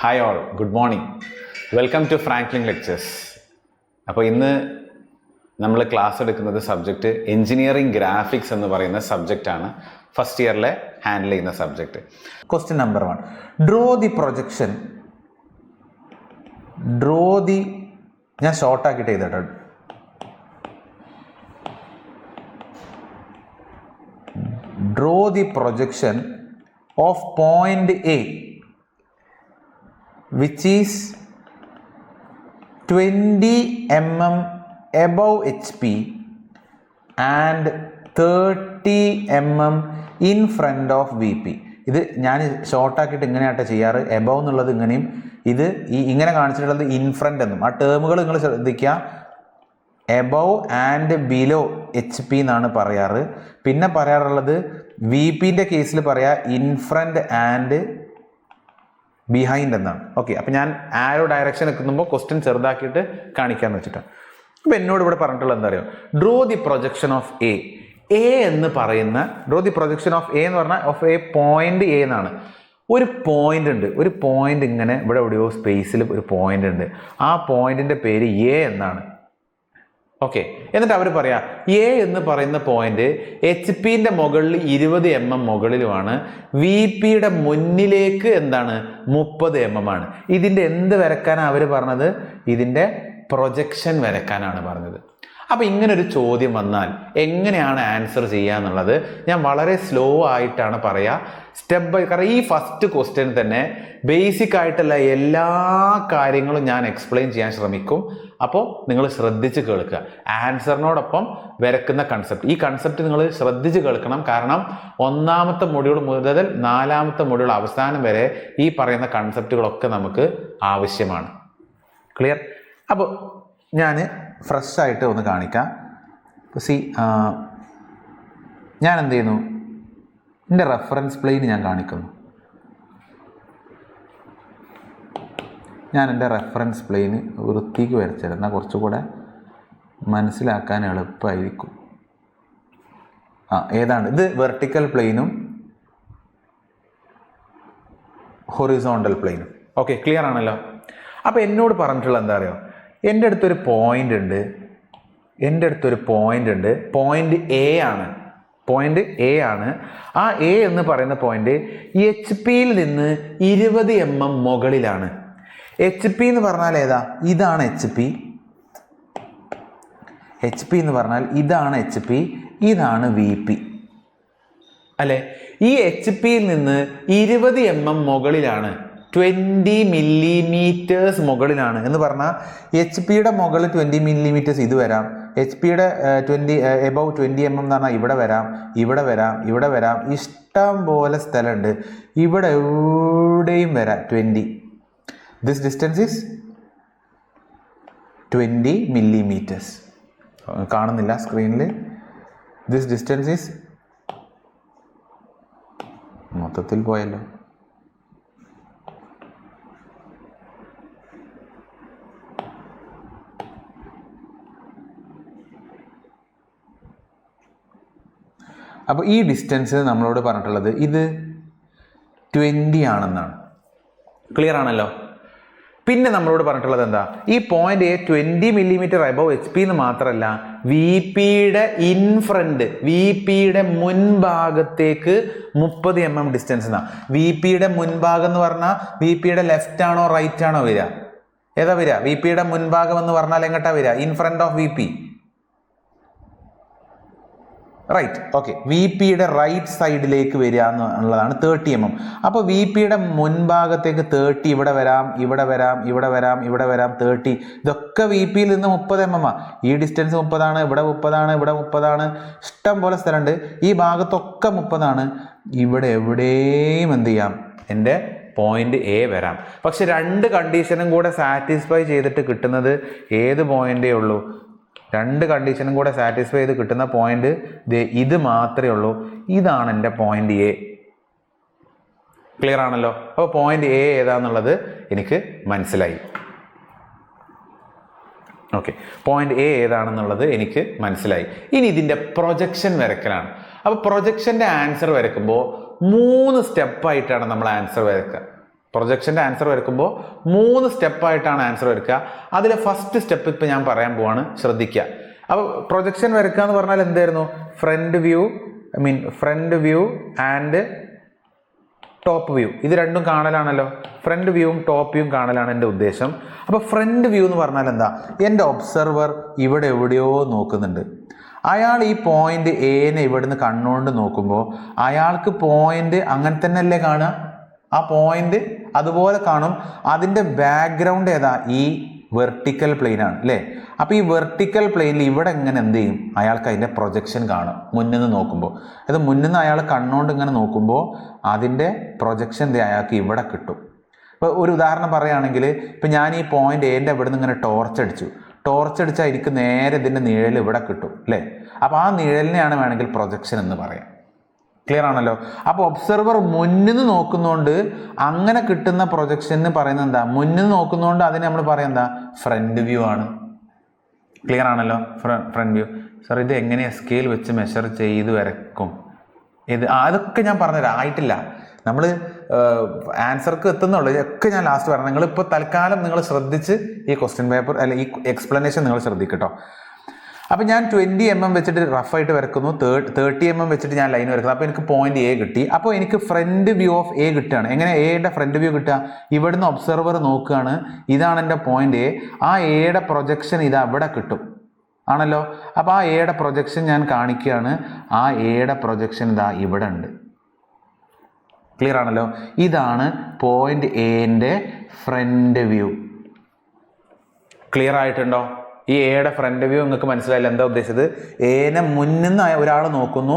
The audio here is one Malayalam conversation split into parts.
Hi all, good morning. Welcome to Franklin Lectures. അപ്പോൾ ഇന്ന് നമ്മൾ ക്ലാസ് എടുക്കുന്നത് സബ്ജക്റ്റ് എഞ്ചിനീയറിംഗ് ഗ്രാഫിക്സ് എന്ന് പറയുന്ന സബ്ജക്റ്റാണ്. ഫസ്റ്റ് ഇയറിലെ ഹാൻഡിൽ ചെയ്യുന്ന സബ്ജക്റ്റ്. Question number 1. ഞാൻ ഷോർട്ടാക്കിയിട്ട് ചെയ്തേട്ടോ. Draw the projection of point A which is 20 mm above HP and 30 mm in front of VP. ഇത് ഞാൻ ഷോർട്ടാക്കിയിട്ട് ഇങ്ങനെയാട്ടോ ചെയ്യാറ്. എബവ് എന്നുള്ളത് ഇങ്ങനെയും ഇത് ഇങ്ങനെ കാണിച്ചിട്ടുള്ളത് ഇൻ ഫ്രണ്ട് എന്നും. ആ ടേമുകൾ നിങ്ങൾ ശ്രദ്ധിക്കുക. Above and below H P എന്നാണ് പറയാറ്. പിന്നെ പറയാറുള്ളത് വി പിൻ്റെ കേസിൽ പറയാ ഇൻ ഫ്രണ്ട് ആൻഡ് ബിഹൈൻഡ് എന്നാണ്. ഓക്കെ, അപ്പം ഞാൻ ആരോ ഡയറക്ഷൻ എത്തുമ്പോൾ ക്വസ്റ്റ്യൻ ചെറുതാക്കിയിട്ട് കാണിക്കാമെന്ന് വെച്ചിട്ടാണ്. അപ്പം എന്നോട് ഇവിടെ പറഞ്ഞിട്ടുള്ളത് എന്താ അറിയോ, draw the projection of A എന്ന് പറയുന്ന draw the projection of A എന്ന് പറഞ്ഞാൽ ഓഫ് എ പോയിന്റ് എ എന്നാണ്. ഒരു പോയിന്റ് ഉണ്ട്, ഒരു പോയിന്റ് ഇങ്ങനെ ഇവിടെ എവിടെയോ സ്പേസിൽ ഒരു പോയിന്റ് ഉണ്ട്. ആ പോയിന്റിന്റെ പേര് എ എന്നാണ്. ഓക്കെ, എന്നിട്ട് അവർ പറയാ എ എന്ന് പറയുന്ന പോയിന്റ് എച്ച് പിന്റെ മുകളിൽ 20 mm മുകളിലുമാണ്, വി പിയുടെ മുന്നിലേക്ക് എന്താണ് 30 mm ആണ്. ഇതിന്റെ എന്ത് വരക്കാനാണ് അവർ പറഞ്ഞത്? ഇതിന്റെ പ്രൊജക്ഷൻ വരക്കാനാണ് പറഞ്ഞത്. അപ്പൊ ഇങ്ങനൊരു ചോദ്യം വന്നാൽ എങ്ങനെയാണ് ആൻസർ ചെയ്യുക എന്നുള്ളത് ഞാൻ വളരെ സ്ലോ ആയിട്ടാണ് പറയാ, സ്റ്റെപ്പ് ബൈ. കാരണം ഈ ഫസ്റ്റ് ക്വസ്റ്റ്യൻ തന്നെ ബേസിക് ആയിട്ടുള്ള എല്ലാ കാര്യങ്ങളും ഞാൻ എക്സ്പ്ലെയിൻ ചെയ്യാൻ ശ്രമിക്കും. അപ്പോൾ നിങ്ങൾ ശ്രദ്ധിച്ച് കേൾക്കുക. ആൻസറിനോടൊപ്പം വരക്കുന്ന കൺസെപ്റ്റ്, ഈ കൺസെപ്റ്റ് നിങ്ങൾ ശ്രദ്ധിച്ച് കേൾക്കണം. കാരണം 1ാമത്തെ മൊഡ്യൂൾ മുതൽ 4ാമത്തെ മൊഡ്യൂൾ അവസാനം വരെ ഈ പറയുന്ന കൺസെപ്റ്റുകളൊക്കെ നമുക്ക് ആവശ്യമാണ്. ക്ലിയർ? അപ്പോൾ ഞാൻ ഫ്രഷ് ആയിട്ട് ഒന്ന് കാണിക്കാം. ഞാൻ എന്ത് ചെയ്യുന്നു, എൻ്റെ റെഫറൻസ് പ്ലെയിൻ ഞാൻ കാണിക്കുന്നു. ഞാൻ എൻ്റെ റെഫറൻസ് പ്ലെയിന് വൃത്തിക്ക് വരച്ചിരുന്നാൽ കുറച്ചുകൂടെ മനസ്സിലാക്കാൻ എളുപ്പമായിരിക്കും. ഏതാണ് ഇത്? വെർട്ടിക്കൽ പ്ലെയിനും ഹൊറിസോണ്ടൽ പ്ലെയിനും. ഓക്കെ, ക്ലിയർ ആണല്ലോ. അപ്പോൾ എന്നോട് പറഞ്ഞിട്ടുള്ള എന്താ അറിയോ, എൻ്റെ അടുത്തൊരു പോയിന്റ് ഉണ്ട്. പോയിന്റ് എ ആണ്. ആ എ എന്ന് പറയുന്ന പോയിന്റ് എച്ച് പിയിൽ നിന്ന് 20 mm മുകളിലാണ്. എച്ച് പി എന്ന് പറഞ്ഞാൽ ഏതാ? ഇതാണ് എച്ച് പി. എച്ച് പി എന്ന് പറഞ്ഞാൽ ഇതാണ് എച്ച് പി, ഇതാണ് വി പി അല്ലെ. ഈ എച്ച് പിയിൽ നിന്ന് 20 mm മുകളിലാണ്, 20 mm മുകളിലാണ് എന്ന് പറഞ്ഞാൽ എച്ച് പിയുടെ മുകളിൽ 20 mm ഇത് വരാം. എച്ച് പിയുടെ 20 എബവ് 20 mm എന്ന് പറഞ്ഞാൽ ഇവിടെ വരാം, ഇവിടെ വരാം, ഇവിടെ വരാം. ഇഷ്ടം പോലെ സ്ഥലമുണ്ട്. ഇവിടെ എവിടെയും വരാം 20. This distance is 20 mm. കാണുന്നില്ല സ്ക്രീനിൽ. ദിസ് ഡിസ്റ്റൻസ് ഈസ് മൊത്തത്തിൽ പോയല്ലോ. അപ്പോൾ ഈ ഡിസ്റ്റൻസ് നമ്മളോട് പറഞ്ഞിട്ടുള്ളത് ഇത് 20 ആണെന്നാണ്. ക്ലിയർ ആണല്ലോ. പിന്നെ നമ്മളോട് പറഞ്ഞിട്ടുള്ളത് എന്താ, ഈ point A 20 mm above H P എന്ന് മാത്രമല്ല, വി പിയുടെ ഇൻ ഫ്രണ്ട്, വി പിയുടെ മുൻഭാഗത്തേക്ക് 30 mm ഡിസ്റ്റൻസ് എന്നാ. വി പിയുടെ മുൻഭാഗം എന്ന് പറഞ്ഞാൽ വി പിയുടെ ലെഫ്റ്റ് ആണോ റൈറ്റ് ആണോ വരിക? ഏതാ വരിക? വി പിയുടെ മുൻഭാഗം എന്ന് പറഞ്ഞാൽ എങ്ങോട്ടാ വരിക? In front of V P, right. Okay, V പിയുടെ റൈറ്റ് സൈഡിലേക്ക് വരിക എന്നുള്ളതാണ് 30 mm. അപ്പോൾ വി പിയുടെ മുൻഭാഗത്തേക്ക് 30, ഇവിടെ വരാം, ഇവിടെ വരാം, ഇവിടെ വരാം, ഇവിടെ വരാം, 30. ഇതൊക്കെ വി പിയിൽ നിന്ന് 30 mm. ഈ ഡിസ്റ്റൻസ് 30 ആണ്, ഇവിടെ 30 ആണ്, ഇവിടെ 30 ആണ്. ഇഷ്ടം പോലെ സ്ഥലമുണ്ട്. ഈ ഭാഗത്തൊക്കെ 30 ആണ്. ഇവിടെ എവിടെയും എന്ത് ചെയ്യാം, എൻ്റെ പോയിന്റ് എ വരാം. പക്ഷെ 2 കണ്ടീഷനും കൂടെ സാറ്റിസ്ഫൈ ചെയ്തിട്ട് കിട്ടുന്നത് ഏത് പോയിന്റേ ഉള്ളൂ? 2 കണ്ടീഷനും കൂടെ സാറ്റിസ്ഫൈ ചെയ്ത് കിട്ടുന്ന പോയിന്റ് ഇത് മാത്രമേ ഉള്ളൂ. ഇതാണ് എൻ്റെ പോയിന്റ് എ. ക്ലിയർ ആണല്ലോ. അപ്പോൾ പോയിന്റ് എ ഏതാന്നുള്ളത് എനിക്ക് മനസ്സിലായി. ഓക്കെ, പോയിന്റ് എ ഏതാണെന്നുള്ളത് എനിക്ക് മനസ്സിലായി. ഇനി ഇതിൻ്റെ പ്രൊജക്ഷൻ വരക്കലാണ്. അപ്പോൾ പ്രൊജക്ഷൻ്റെ ആൻസർ വരക്കുമ്പോൾ 3 സ്റ്റെപ്പായിട്ടാണ് നമ്മൾ ആൻസർ വരക്കുക. പ്രൊജക്ഷൻ്റെ ആൻസർ വരയ്ക്കുമ്പോൾ 3 സ്റ്റെപ്പായിട്ടാണ് ആൻസർ വരയ്ക്കുക. അതിലെ ഫസ്റ്റ് സ്റ്റെപ്പ് ഇപ്പം ഞാൻ പറയാൻ പോവാണ്, ശ്രദ്ധിക്കുക. അപ്പോൾ പ്രൊജക്ഷൻ വരയ്ക്കുക എന്ന് പറഞ്ഞാൽ എന്തായിരുന്നു? Front view and top view, ഇത് രണ്ടും കാണലാണല്ലോ. ഫ്രണ്ട് വ്യൂവും ടോപ്പ് വ്യൂവും കാണലാണ് എൻ്റെ ഉദ്ദേശം. അപ്പോൾ ഫ്രണ്ട് വ്യൂ എന്ന് പറഞ്ഞാൽ എന്താ? എൻ്റെ ഒബ്സർവർ ഇവിടെ എവിടെയോ നോക്കുന്നുണ്ട്. അയാൾ ഈ പോയിന്റ് എനെ ഇവിടുന്ന് കണ്ണുകൊണ്ട് നോക്കുമ്പോൾ അയാൾക്ക് പോയിന്റ് അങ്ങനെ തന്നെ അല്ലേ കാണുക? ആ പോയിന്റ് അതുപോലെ കാണും. അതിൻ്റെ ബാക്ക്ഗ്രൗണ്ട് ഏതാ? ഈ വെർട്ടിക്കൽ പ്ലെയിൻ ആണ് അല്ലേ? അപ്പോൾ ഈ വെർട്ടിക്കൽ പ്ലെയിനിൽ ഇവിടെ എങ്ങനെ എന്ത് ചെയ്യും? അയാൾക്ക് അതിൻ്റെ പ്രൊജക്ഷൻ കാണും മുന്നിൽ നിന്ന് നോക്കുമ്പോൾ. അത് മുന്നിൽ നിന്ന് അയാൾ കണ്ണുകൊണ്ട് ഇങ്ങനെ നോക്കുമ്പോൾ അതിൻ്റെ പ്രൊജക്ഷൻ അയാൾക്ക് ഇവിടെ കിട്ടും. ഇപ്പോൾ ഒരു ഉദാഹരണം പറയുകയാണെങ്കിൽ, ഇപ്പം ഞാൻ ഈ പോയിന്റ് എൻ്റെ ഇവിടെ നിന്ന് ഇങ്ങനെ ടോർച്ച് അടിച്ചാൽ എനിക്ക് നേരെ ഇതിൻ്റെ നിഴൽ ഇവിടെ കിട്ടും അല്ലേ? അപ്പോൾ ആ നിഴലിനെയാണ് വേണമെങ്കിൽ പ്രൊജക്ഷൻ എന്ന് പറയാം. ക്ലിയർ ആണല്ലോ? അപ്പോൾ ഒബ്സർവർ മുന്നിൽ നിന്ന് നോക്കുന്നതുകൊണ്ട് അങ്ങനെ കിട്ടുന്ന പ്രൊജക്ഷന് പറയുന്നത് എന്താ? മുന്നിൽ നിന്ന് നോക്കുന്നതുകൊണ്ട് അതിന് നമ്മൾ പറയാം എന്താ? ഫ്രണ്ട് വ്യൂ ആണ്. ക്ലിയർ ആണല്ലോ? Front view. സാർ ഇത് എങ്ങനെയാണ് സ്കെയിൽ വെച്ച് മെഷർ ചെയ്ത് വരക്കും? അതൊക്കെ ഞാൻ പറഞ്ഞുതരാം, ആയിട്ടില്ല. നമ്മൾ ആൻസർക്ക് എത്തുന്നുള്ളൂ. ഇതൊക്കെ ഞാൻ ലാസ്റ്റ് പറയാം. നിങ്ങൾ ഇപ്പോൾ തൽക്കാലം നിങ്ങൾ ശ്രദ്ധിച്ച് ഈ ക്വസ്റ്റ്യൻ പേപ്പർ അല്ല ഈ എക്സ്പ്ലനേഷൻ നിങ്ങൾ ശ്രദ്ധിക്കട്ടോ. അപ്പം ഞാൻ 20 mm വെച്ചിട്ട് റഫായിട്ട് വരക്കുന്നു, 30 mm വെച്ചിട്ട് ഞാൻ ലൈൻ വരക്കുന്നു. അപ്പോൾ എനിക്ക് പോയിന്റ് എ കിട്ടി. അപ്പോൾ എനിക്ക് ഫ്രണ്ട് വ്യൂ ഓഫ് എ കിട്ടുകയാണ്. എങ്ങനെ എയുടെ ഫ്രണ്ട് വ്യൂ കിട്ടുക? ഇവിടുന്ന് ഒബ്സർവർ നോക്കുകയാണ്, ഇതാണ് എൻ്റെ പോയിന്റ് എ. ആ എയുടെ പ്രൊജക്ഷൻ ഇത് അവിടെ കിട്ടും ആണല്ലോ. അപ്പോൾ ആ എയുടെ പ്രൊജക്ഷൻ ഞാൻ കാണിക്കുകയാണ്. ആ എയുടെ പ്രൊജക്ഷൻ ഇതാ ഇവിടെ ഉണ്ട്. ക്ലിയർ ആണല്ലോ? ഇതാണ് പോയിന്റ് എൻ്റെ ഫ്രണ്ട് വ്യൂ. ക്ലിയർ ആയിട്ടുണ്ടോ? ഈ എയുടെ ഫ്രണ്ട് വ്യൂ നിങ്ങൾക്ക് മനസ്സിലായില്ല എന്താ ഉദ്ദേശിച്ചത്? എനെ മുന്നിൽ നിന്ന് ഒരാൾ നോക്കുന്നു,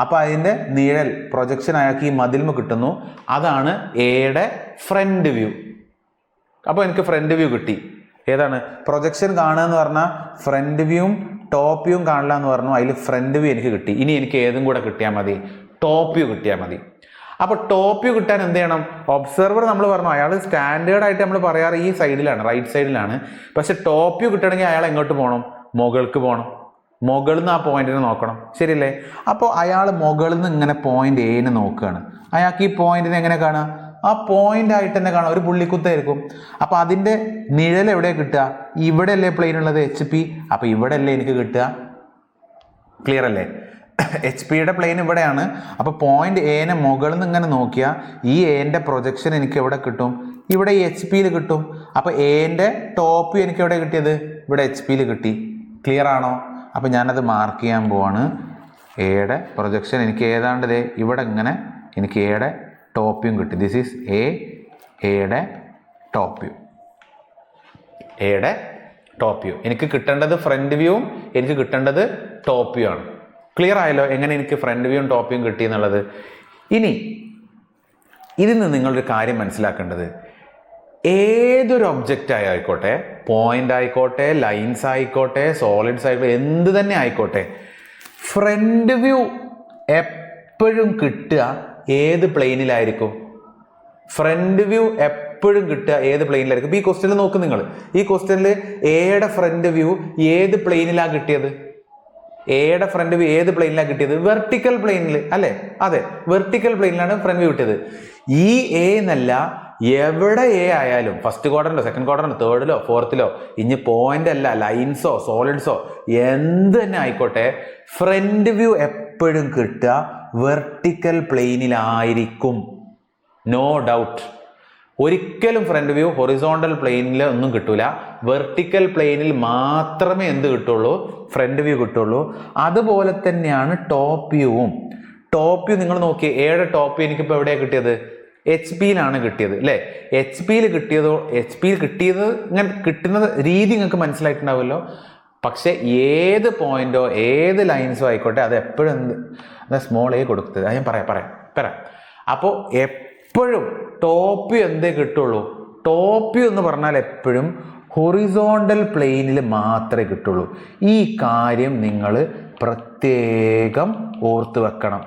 അപ്പോൾ അതിൻ്റെ നിഴൽ പ്രൊജക്ഷൻ അയാൾക്ക് ഈ മതിൽമ കിട്ടുന്നു. അതാണ് എയുടെ ഫ്രണ്ട് വ്യൂ. അപ്പോൾ എനിക്ക് ഫ്രണ്ട് വ്യൂ കിട്ടി. ഏതാണ്? പ്രൊജക്ഷൻ കാണുക എന്ന് പറഞ്ഞാൽ ഫ്രണ്ട് വ്യൂവും ടോപ്പ് വ്യൂവും കാണില്ല എന്ന് പറഞ്ഞു. അതിൽ ഫ്രണ്ട് വ്യൂ എനിക്ക് കിട്ടി. ഇനി എനിക്ക് ഏതും കൂടെ കിട്ടിയാൽ മതി? ടോപ്പ് വ്യൂ കിട്ടിയാൽ മതി. അപ്പോൾ ടോപ്പ് വ്യൂ കിട്ടാൻ എന്ത് ചെയ്യണം? ഒബ്സർവർ നമ്മൾ പറഞ്ഞു അയാൾ സ്റ്റാൻഡേർഡ് ആയിട്ട് നമ്മൾ പറയാറ് ഈ സൈഡിലാണ്, റൈറ്റ് സൈഡിലാണ്. പക്ഷെ ടോപ്പ് വ്യൂ കിട്ടണമെങ്കിൽ അയാൾ എങ്ങോട്ട് പോകണം? മുകൾക്ക് പോകണം. മുകളിൽ നിന്ന് ആ പോയിന്റിനെ നോക്കണം. ശരിയല്ലേ? അപ്പോൾ അയാൾ മുകളിൽ നിന്ന് ഇങ്ങനെ പോയിന്റ് എനെ നോക്കുകയാണ്. അയാൾക്ക് ഈ പോയിന്റിനെ എങ്ങനെ കാണാം? ആ പോയിന്റ് ആയിട്ട് തന്നെ കാണാം. ഒരു പുള്ളിക്കുത്തായിരിക്കും. അപ്പോൾ അതിൻ്റെ നിഴൽ എവിടെയാണ് കിട്ടുക? ഇവിടെ അല്ലേ പ്ലെയിൻ ഉള്ളത്? HP. അപ്പോൾ ഇവിടെ അല്ലേ എനിക്ക് കിട്ടുക? ക്ലിയർ അല്ലേ? HP-യുടെ പ്ലെയിൻ ഇവിടെയാണ്. അപ്പോൾ പോയിന്റ് എനെ മുകളിൽ നിന്ന് ഇങ്ങനെ നോക്കിയാൽ ഈ എൻ്റെ പ്രൊജക്ഷൻ എനിക്ക് എവിടെ കിട്ടും? ഇവിടെ ഈ HP-യിൽ കിട്ടും. അപ്പോൾ എൻ്റെ ടോപ്പ് വ്യൂ എനിക്ക് എവിടെ കിട്ടിയത്? ഇവിടെ HP-യിൽ കിട്ടി. ക്ലിയർ ആണോ? അപ്പോൾ ഞാനത് മാർക്ക് ചെയ്യാൻ പോവാണ്. എയുടെ പ്രൊജക്ഷൻ എനിക്ക് ഏതാണ്ട് ഇവിടെ ഇങ്ങനെ എനിക്ക് എയുടെ ടോപ്പ് വ്യൂ കിട്ടി. ദിസ് ഈസ് എയുടെ ടോപ്പ് വ്യൂ. എയുടെ ടോപ്പ് വ്യൂ. എനിക്ക് കിട്ടേണ്ടത് ഫ്രണ്ട് വ്യൂവും എനിക്ക് കിട്ടേണ്ടത് ടോപ്പ് വ്യൂ ആണ്. ക്ലിയർ ആയല്ലോ എങ്ങനെ എനിക്ക് ഫ്രണ്ട് വ്യൂവും ടോപ്പ് വ്യൂവും കിട്ടി എന്നുള്ളത്? ഇനി ഇതിൽ നിന്ന് നിങ്ങളൊരു കാര്യം മനസ്സിലാക്കേണ്ടത്, ഏതൊരു ഒബ്ജക്റ്റ് ആയിക്കോട്ടെ, പോയിന്റ് ആയിക്കോട്ടെ, ലൈൻസ് ആയിക്കോട്ടെ, സോളിഡ്സ് ആയിക്കോട്ടെ, എന്ത് തന്നെ ആയിക്കോട്ടെ, ഫ്രണ്ട് വ്യൂ എപ്പോഴും കിട്ടുക ഏത് പ്ലെയിനിലായിരിക്കും? ഫ്രണ്ട് വ്യൂ എപ്പോഴും കിട്ടുക ഏത് പ്ലെയിനിലായിരിക്കും? ഇപ്പോൾ ഈ ക്വസ്റ്റ്യനിൽ നോക്കും നിങ്ങൾ. ഈ ക്വസ്റ്റ്യനിൽ എയുടെ ഫ്രണ്ട് വ്യൂ ഏത് പ്ലെയിനിലാണ് കിട്ടിയത്? എയുടെ ഫ്രണ്ട് വ്യൂ ഏത് പ്ലെയിനിലാണ് കിട്ടിയത്? വെർട്ടിക്കൽ പ്ലെയിനിൽ അല്ലേ? അതെ, വെർട്ടിക്കൽ പ്ലെയിനിലാണ് ഫ്രണ്ട് വ്യൂ കിട്ടിയത്. ഈ എ എന്നല്ല, എവിടെ എ ആയാലും, ഫസ്റ്റ് ക്വാഡ്രന്റോ സെക്കൻഡ് ക്വാഡ്രന്റോ തേർഡിലോ ഫോർത്തിലോ, ഇനി പോയിന്റ് അല്ല ലൈൻസോ സോളിഡ്സോ എന്ത് തന്നെ ആയിക്കോട്ടെ, ഫ്രണ്ട് വ്യൂ എപ്പോഴും കിട്ടുക വെർട്ടിക്കൽ പ്ലെയിനിലായിരിക്കും. No doubt. ഒരിക്കലും ഫ്രണ്ട് വ്യൂ ഹൊറിസോണ്ടൽ പ്ലെയിനിൽ ഒന്നും കിട്ടൂല. വെർട്ടിക്കൽ പ്ലെയിനിൽ മാത്രമേ എന്ത് കിട്ടുള്ളൂ? ഫ്രണ്ട് വ്യൂ കിട്ടുള്ളൂ. അതുപോലെ തന്നെയാണ് ടോപ്പ് വ്യൂവും. ടോപ്പ് വ്യൂ നിങ്ങൾ നോക്കിയേ, എയുടെ ടോപ്പ് വ്യൂ എനിക്കിപ്പോൾ എവിടെയാണ് കിട്ടിയത്? HP-യിലാണ് കിട്ടിയത് അല്ലേ? HP-യിൽ കിട്ടിയത് ഇങ്ങനെ കിട്ടുന്ന രീതി നിങ്ങൾക്ക് മനസ്സിലായിട്ടുണ്ടാവുമല്ലോ. പക്ഷെ ഏത് പോയിന്റോ ഏത് ലൈൻസോ ആയിക്കോട്ടെ, അത് എപ്പോഴും എന്താ സ്മോൾ a കൊടുത്തത്? അത് ഞാൻ പറയാം. അപ്പോൾ എപ്പോഴും ടോപ്പ് വ്യൂ എന്തേ കിട്ടുള്ളൂ? ടോപ്പ് വ്യൂ എന്ന് പറഞ്ഞാൽ എപ്പോഴും ഹൊറിസോണ്ടൽ പ്ലെയിനിൽ മാത്രമേ കിട്ടുള്ളൂ. ഈ കാര്യം നിങ്ങൾ പ്രത്യേകം ഓർത്ത് വെക്കണം.